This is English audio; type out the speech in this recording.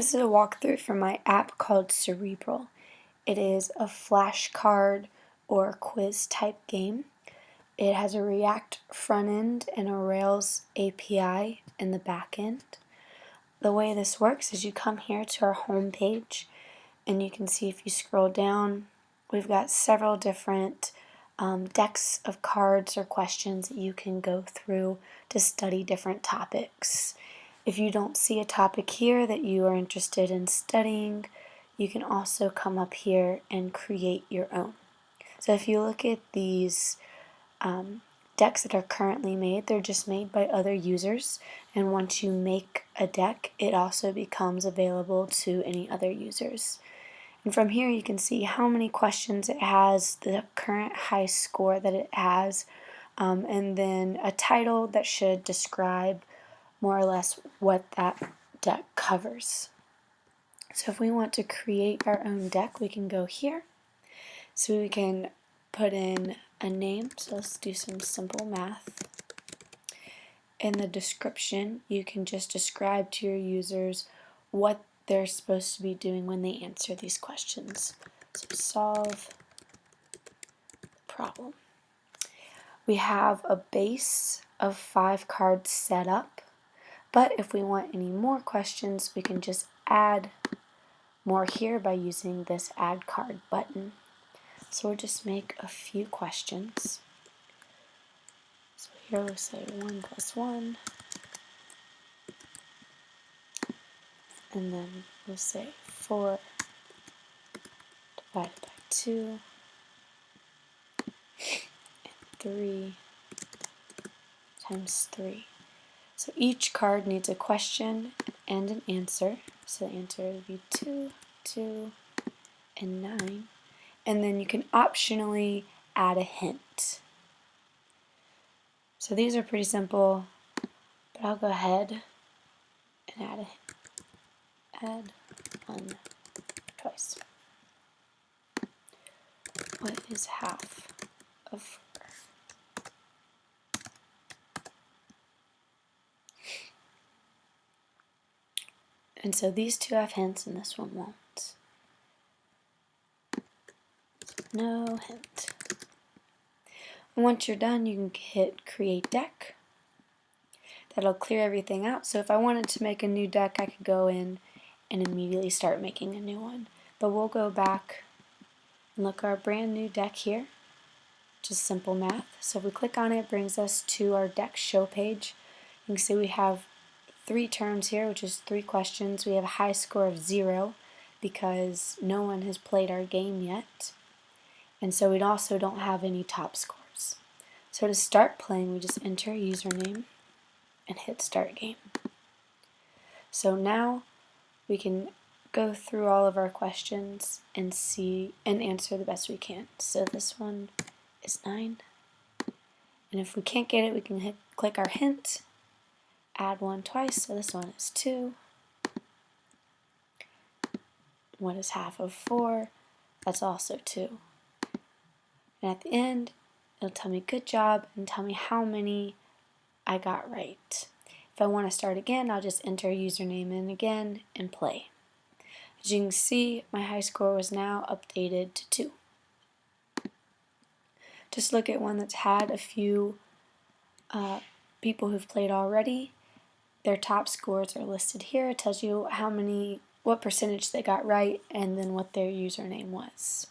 This is a walkthrough from my app called Cerebral. It is a flashcard or quiz type game. It has a React front end and a Rails API in the back end. The way this works is you come here to our home page, and you can see if you scroll down, we've got several different decks of cards or questions that you can go through to study different topics. If you don't see a topic here that you are interested in studying, you can also come up here and create your own. So if you look at these decks that are currently made, they're just made by other users, and once you make a deck, it also becomes available to any other users. And from here you can see how many questions it has, the current high score that it has, and then a title that should describe more or less what that deck covers. So if we want to create our own deck, we can go here. So we can put in a name, so let's do some simple math. In the description, you can just describe to your users what they're supposed to be doing when they answer these questions. So solve the problem. We have a base of 5 cards set up, but if we want any more questions, we can just add more here by using this add card button. So we'll just make a few questions. So here we'll say 1 plus 1, and then we'll say 4 divided by 2, and 3 times 3. So each card needs a question and an answer. So the answer would be 2, 2, and 9. And then you can optionally add a hint. So these are pretty simple, but I'll go ahead and add a hint. Add 1 twice. What is half of 4? And so these two have hints and this one won't. No hint. And once you're done, you can hit Create Deck. That'll clear everything out. So if I wanted to make a new deck, I could go in and immediately start making a new one. But we'll go back and look at our brand new deck here. Just simple math. So if we click on it, it brings us to our deck show page. You can see we have 3 terms here, which is 3 questions. We have a high score of 0 because no one has played our game yet. And so we also don't have any top scores. So to start playing, we just enter a username and hit start game. So now we can go through all of our questions and see and answer the best we can. So this one is 9. And if we can't get it, we can click our hint, add 1 twice. So this one is 2. What is half of 4? That's also 2. And at the end, it'll tell me good job and tell me how many I got right. If I want to start again, I'll just enter a username in again and play. As you can see, my high score was now updated to 2. Just look at one that's had a few people who've played already. Their top scores are listed here. It tells you what percentage they got right and then what their username was.